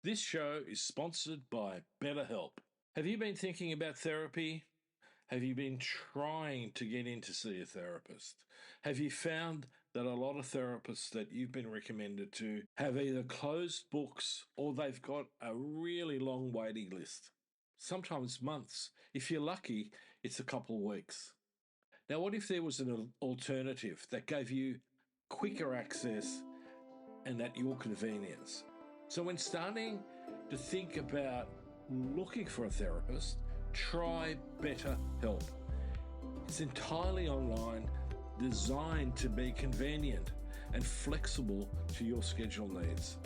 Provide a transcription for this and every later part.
This show is sponsored by BetterHelp. Have you been thinking about therapy? Have you been trying to get in to see a therapist? Have you found that a lot of therapists that you've been recommended to have either closed books or they've got a really long waiting list? Sometimes months. If you're lucky, it's a couple of weeks. Now, what if there was an alternative that gave you quicker access and at your convenience? So when starting to think about looking for a therapist, try BetterHelp. It's entirely online, designed to be convenient and flexible to your schedule needs.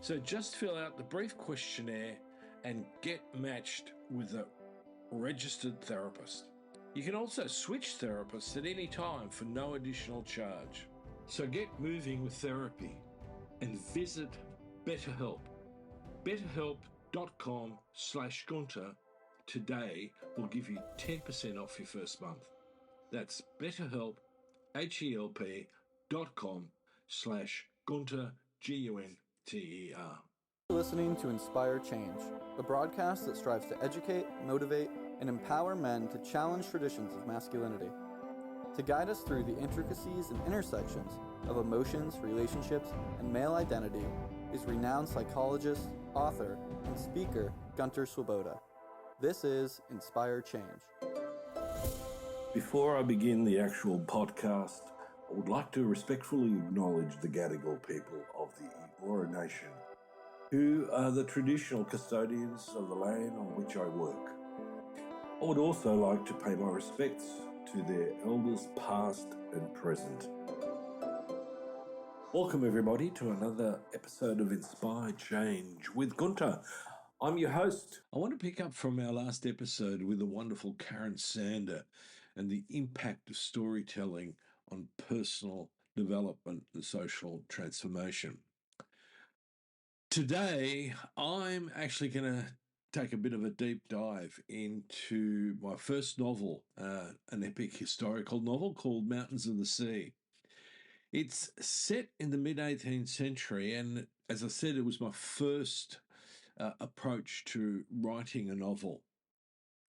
So just fill out the brief questionnaire and get matched with a registered therapist. You can also switch therapists at any time for no additional charge. So get moving with therapy and visit BetterHelp. BetterHelp.com/Gunter today will give you 10% off your first month. That's BetterHelp, HELP.com/Gunter, GUNTER. Listening to Inspire Change, a broadcast that strives to educate, motivate, and empower men to challenge traditions of masculinity. To guide us through the intricacies and intersections of emotions, relationships, and male identity is renowned psychologist, author, and speaker Gunter Swoboda. This is Inspire Change. Before I begin the actual podcast, I would like to respectfully acknowledge the Gadigal people of the Eora Nation, who are the traditional custodians of the land on which I work. I would also like to pay my respects to their elders past and present. Welcome everybody to another episode of Inspire Change with Gunter. I'm your host. I want to pick up from our last episode with the wonderful Karen Sander and the impact of storytelling on personal development and social transformation. Today, I'm actually going to take a bit of a deep dive into my first novel, an epic historical novel called Mountains of the Sea. It's set in the mid-18th century, and as I said, it was my first approach to writing a novel.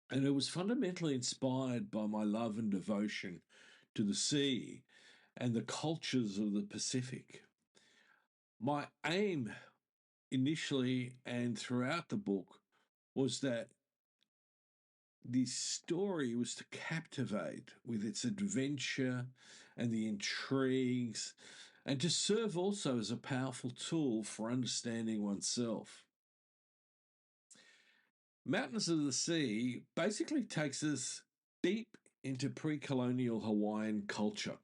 And it was fundamentally inspired by my love and devotion to the sea and the cultures of the Pacific. My aim initially and throughout the book was that the story was to captivate with its adventure and the intrigues, and to serve also as a powerful tool for understanding oneself. Mountains of the Sea basically takes us deep into pre-colonial Hawaiian culture,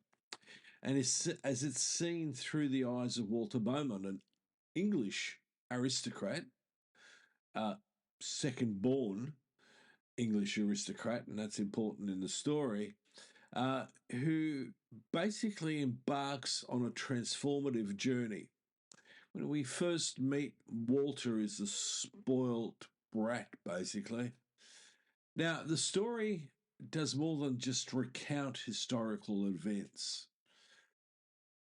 and as it's seen through the eyes of Walter Beaumont, an English aristocrat, second-born English aristocrat, and that's important in the story, who basically embarks on a transformative journey. When we first meet, Walter is a spoilt brat, basically. Now, the story does more than just recount historical events.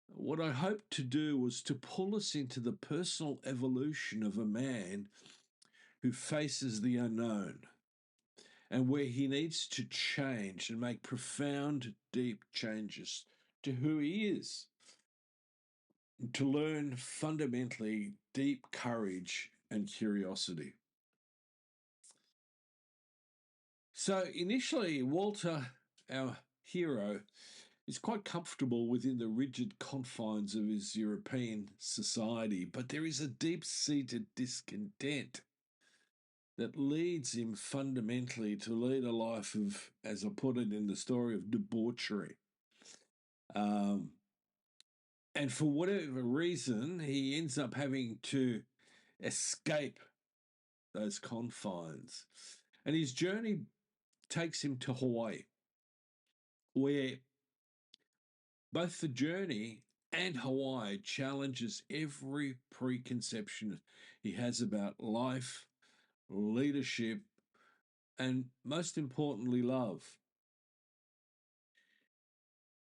What I hoped to do was to pull us into the personal evolution of a man who faces the unknown, and where he needs to change and make profound, deep changes to who he is, to learn fundamentally deep courage and curiosity. So initially, Walter, our hero, is quite comfortable within the rigid confines of his European society, but there is a deep-seated discontent that leads him fundamentally to lead a life of, as I put it in the story, of debauchery. And for whatever reason, he ends up having to escape those confines. And his journey takes him to Hawaii, where both the journey and Hawaii challenges every preconception he has about life, leadership, and most importantly, love.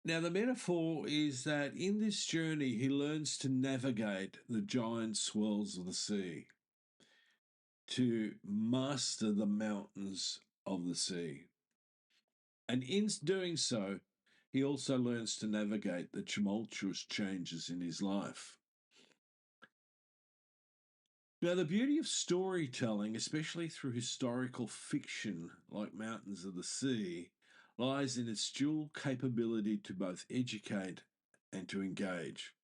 Now, the metaphor is that in this journey, he learns to navigate the giant swells of the sea. to master the mountains of the sea. And in doing so, he also learns to navigate the tumultuous changes in his life. Now, the beauty of storytelling, especially through historical fiction like Mountains of the Sea, lies in its dual capability to both educate and to engage.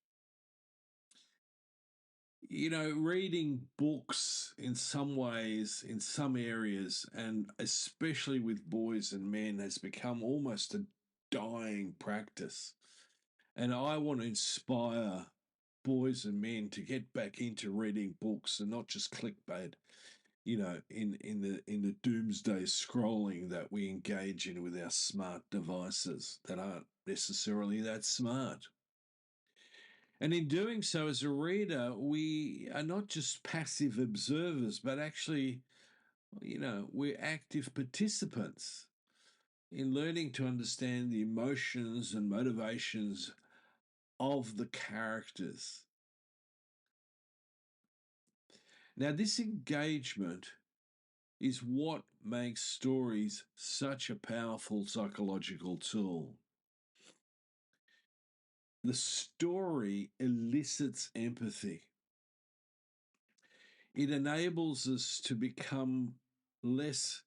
You know, reading books in some ways, in some areas, and especially with boys and men, has become almost a dying practice. And I want to inspire boys and men to get back into reading books and not just clickbait, you know, in the doomsday scrolling that we engage in with our smart devices that aren't necessarily that smart. And in doing so, as a reader, we are not just passive observers, but actually, you know, we're active participants in learning to understand the emotions and motivations of the characters. Now, this engagement is what makes stories such a powerful psychological tool. The story elicits empathy. It enables us to become less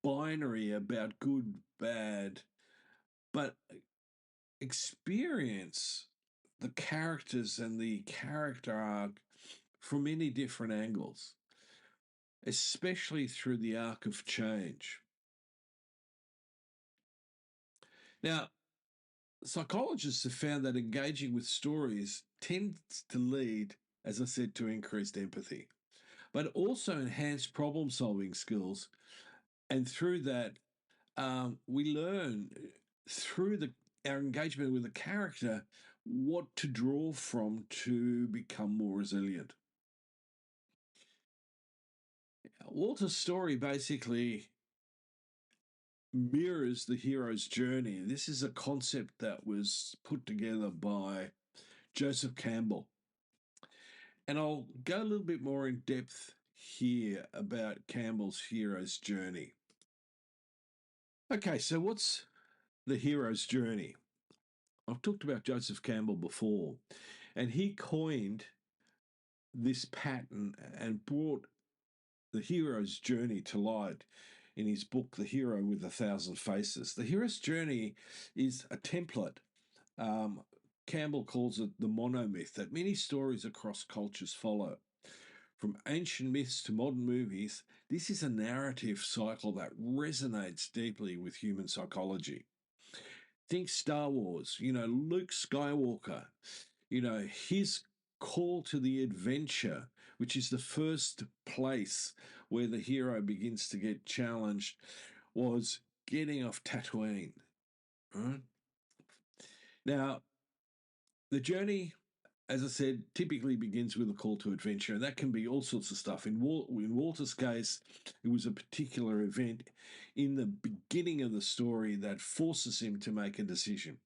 binary about good, bad, but experience the characters and the character arc from many different angles, especially through the arc of change. Now, psychologists have found that engaging with stories tends to lead, as I said, to increased empathy, but also enhanced problem solving skills. And through that, we learn through our engagement with the character what to draw from to become more resilient. Walter's story basically mirrors the hero's journey. This is a concept that was put together by Joseph Campbell. And I'll go a little bit more in depth here about Campbell's hero's journey. Okay, so what's the hero's journey? I've talked about Joseph Campbell before, and he coined this pattern and brought the hero's journey to light in his book, The Hero with a Thousand Faces. The hero's journey is a template. Campbell calls it the monomyth that many stories across cultures follow. From ancient myths to modern movies, this is a narrative cycle that resonates deeply with human psychology. Think Star Wars, you know, Luke Skywalker, you know, his call to the adventure, which is the first place where the hero begins to get challenged, was getting off Tatooine. Right? Now, the journey, as I said, typically begins with a call to adventure, and that can be all sorts of stuff. In Walter's case, it was a particular event in the beginning of the story that forces him to make a decision.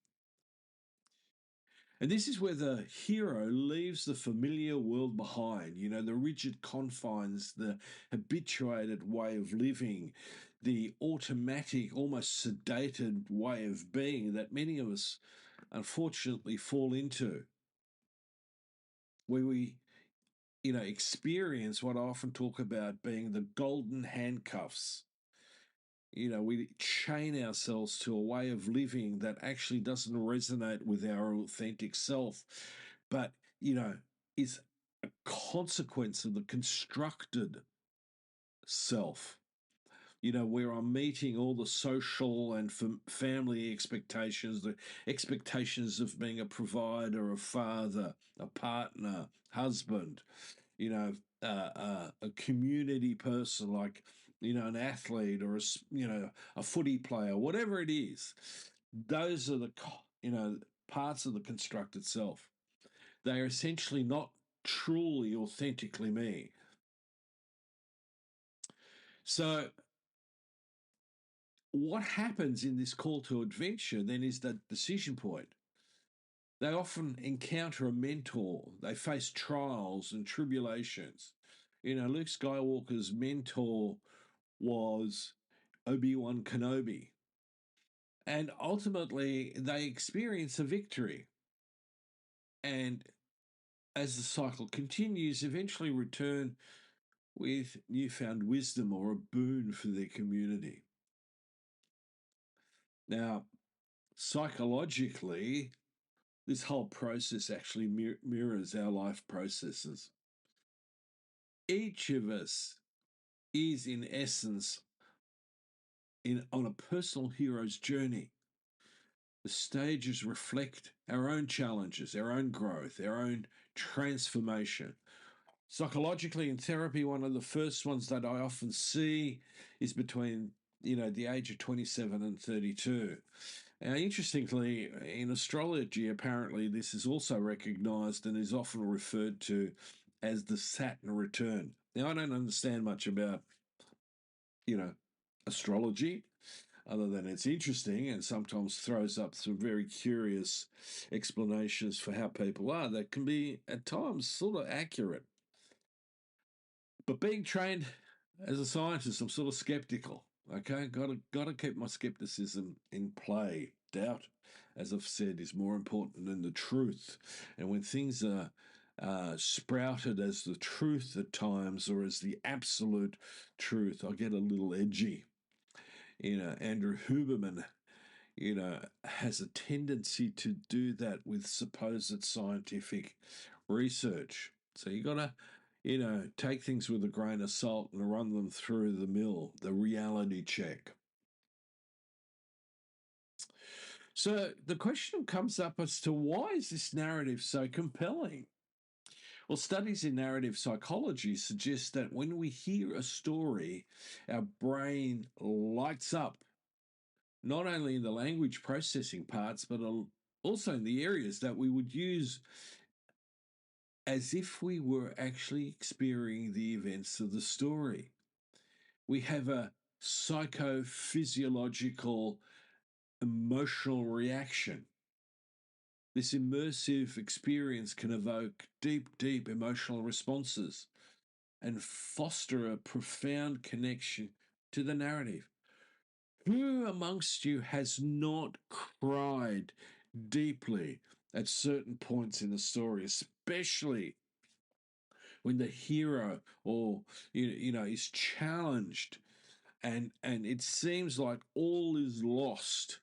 And this is where the hero leaves the familiar world behind, you know, the rigid confines, the habituated way of living, the automatic, almost sedated way of being that many of us unfortunately fall into, where we, you know, experience what I often talk about being the golden handcuffs. You know, we chain ourselves to a way of living that actually doesn't resonate with our authentic self, but, you know, is a consequence of the constructed self. You know, where I'm meeting all the social and family expectations, the expectations of being a provider, a father, a partner, husband, you know, a community person like, you know, an athlete or you know, a footy player, whatever it is. Those are the, you know, parts of the constructed self. They are essentially not truly authentically me. So what happens in this call to adventure then is that decision point. They often encounter a mentor, they face trials and tribulations, Luke Skywalker's mentor was Obi-Wan Kenobi. And ultimately, they experience a victory. And as the cycle continues, eventually return with newfound wisdom or a boon for their community. Now, psychologically, this whole process actually mirrors our life processes. Each of us is, in essence, on a personal hero's journey. The stages reflect our own challenges, our own growth, our own transformation. Psychologically, in therapy, one of the first ones that I often see is between, the age of 27 and 32. Now, interestingly, in astrology, apparently, this is also recognised and is often referred to as the Saturn return. Now, I don't understand much about, astrology, other than it's interesting and sometimes throws up some very curious explanations for how people are that can be, at times, sort of accurate. But being trained as a scientist, I'm sort of skeptical. Okay, got to keep my skepticism in play. Doubt, as I've said, is more important than the truth. And when things are sprouted as the truth at times or as the absolute truth, I get a little edgy. Andrew Huberman, has a tendency to do that with supposed scientific research. So you got to, take things with a grain of salt and run them through the mill, the reality check. So the question comes up as to why is this narrative so compelling? Well, studies in narrative psychology suggest that when we hear a story, our brain lights up, not only in the language processing parts, but also in the areas that we would use as if we were actually experiencing the events of the story. We have a psychophysiological emotional reaction. This immersive experience can evoke deep, deep emotional responses and foster a profound connection to the narrative. Who amongst you has not cried deeply at certain points in the story, especially when the hero or is challenged and it seems like all is lost?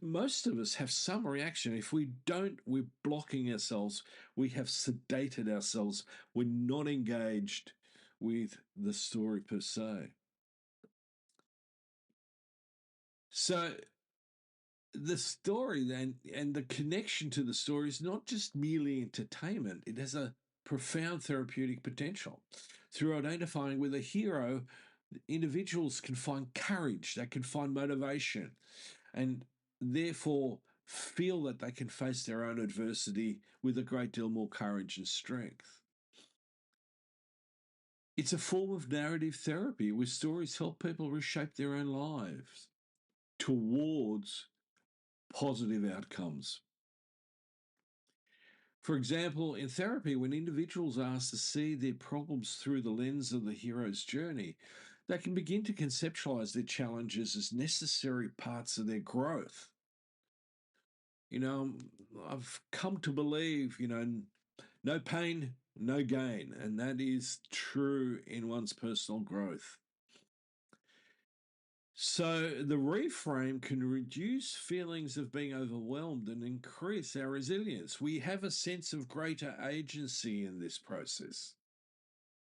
Most of us have some reaction. If we don't, we're blocking ourselves. We have sedated ourselves. We're not engaged with the story per se. So the story then and the connection to the story is not just merely entertainment. It has a profound therapeutic potential. Through identifying with a hero, individuals can find courage, they can find motivation, and therefore feel that they can face their own adversity with a great deal more courage and strength. It's a form of narrative therapy where stories help people reshape their own lives towards positive outcomes. For example, in therapy, when individuals are asked to see their problems through the lens of the hero's journey, they can begin to conceptualize their challenges as necessary parts of their growth. I've come to believe, no pain, no gain, and that is true in one's personal growth. So the reframe can reduce feelings of being overwhelmed and increase our resilience. We have a sense of greater agency in this process.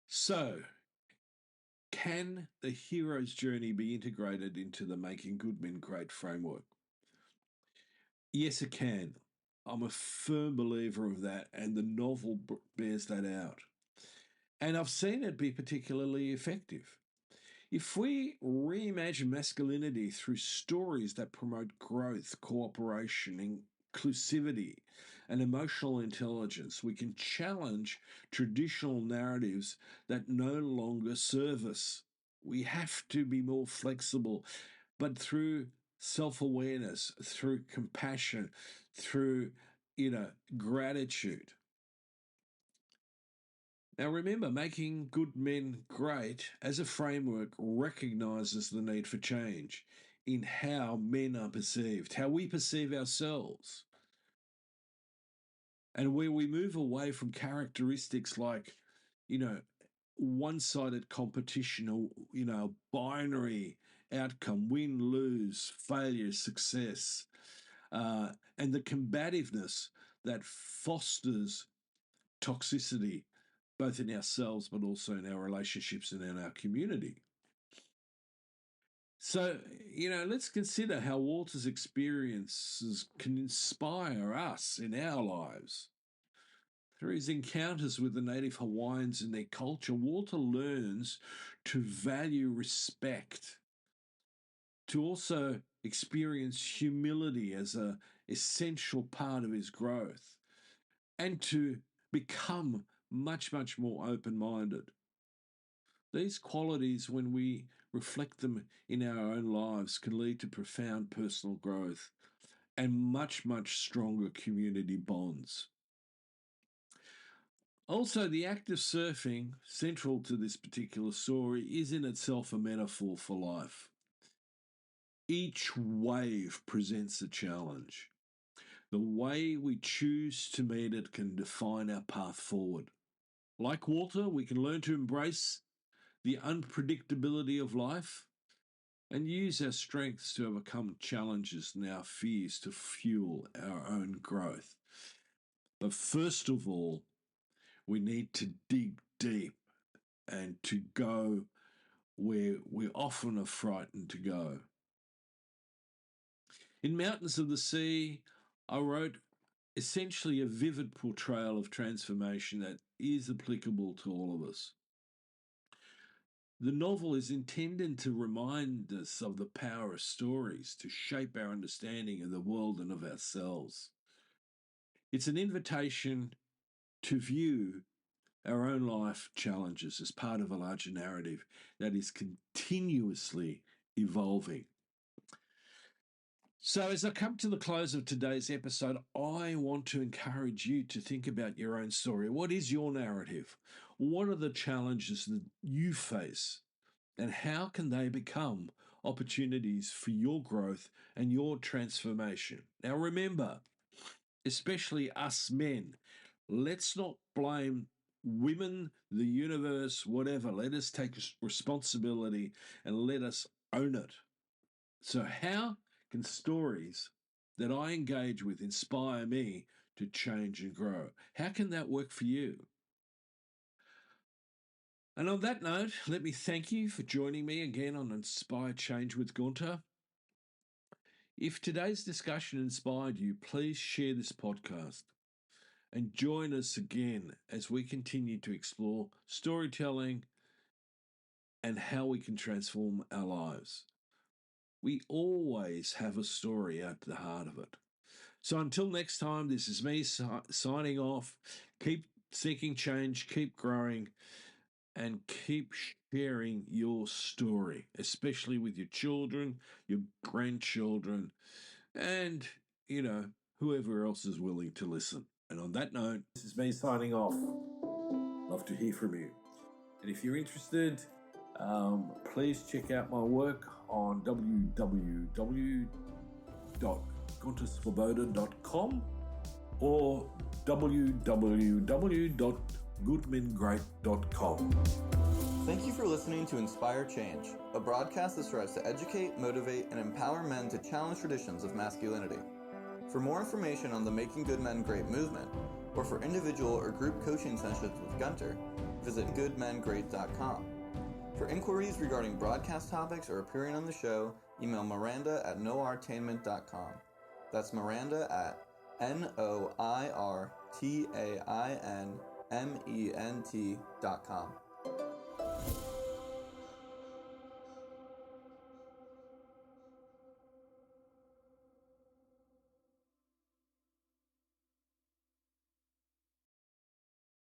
So, can the hero's journey be integrated into the Making Good Men Great framework? Yes, it can. I'm a firm believer of that, and the novel bears that out. And I've seen it be particularly effective. If we reimagine masculinity through stories that promote growth, cooperation, inclusivity, and emotional intelligence, we can challenge traditional narratives that no longer serve us. We have to be more flexible, but through self-awareness, through compassion, through gratitude. Now remember, making good men great as a framework recognises the need for change in how men are perceived, how we perceive ourselves, and where we move away from characteristics like, one-sided competition or, binary outcome, win, lose, failure, success, and the combativeness that fosters toxicity, both in ourselves but also in our relationships and in our community. So, let's consider how Walter's experiences can inspire us in our lives. Through his encounters with the native Hawaiians and their culture, Walter learns to value respect, to also experience humility as an essential part of his growth, and to become much, much more open-minded. These qualities, when we reflect them in our own lives, can lead to profound personal growth and much, much stronger community bonds. Also, the act of surfing, central to this particular story, is in itself a metaphor for life. Each wave presents a challenge. The way we choose to meet it can define our path forward. Like Walter, we can learn to embrace the unpredictability of life and use our strengths to overcome challenges and our fears to fuel our own growth. But first of all, we need to dig deep and to go where we often are frightened to go. In Mountains of the Sea, I wrote essentially a vivid portrayal of transformation that is applicable to all of us. The novel is intended to remind us of the power of stories to shape our understanding of the world and of ourselves. It's an invitation to view our own life challenges as part of a larger narrative that is continuously evolving. So as I come to the close of today's episode, I want to encourage you to think about your own story. What is your narrative? What are the challenges that you face? And how can they become opportunities for your growth and your transformation? Now remember, especially us men, let's not blame women, the universe, whatever. Let us take responsibility and let us own it. So how can stories that I engage with inspire me to change and grow? How can that work for you? And on that note, let me thank you for joining me again on Inspire Change with Gunter. If today's discussion inspired you, please share this podcast and join us again as we continue to explore storytelling and how we can transform our lives. We always have a story at the heart of it. So until next time, this is me signing off. Keep seeking change, keep growing, and keep sharing your story, especially with your children, your grandchildren, and, whoever else is willing to listen. And on that note, this is me signing off. Love to hear from you. And if you're interested, please check out my work on www.guntersvoboda.com or www.goodmengreat.com. Thank you for listening to Inspire Change, a broadcast that strives to educate, motivate, and empower men to challenge traditions of masculinity. For more information on the Making Good Men Great movement, or for individual or group coaching sessions with Gunter, visit goodmengreat.com. For inquiries regarding broadcast topics or appearing on the show, email Miranda at noirtainment.com. That's Miranda at NOIRTAINment.com.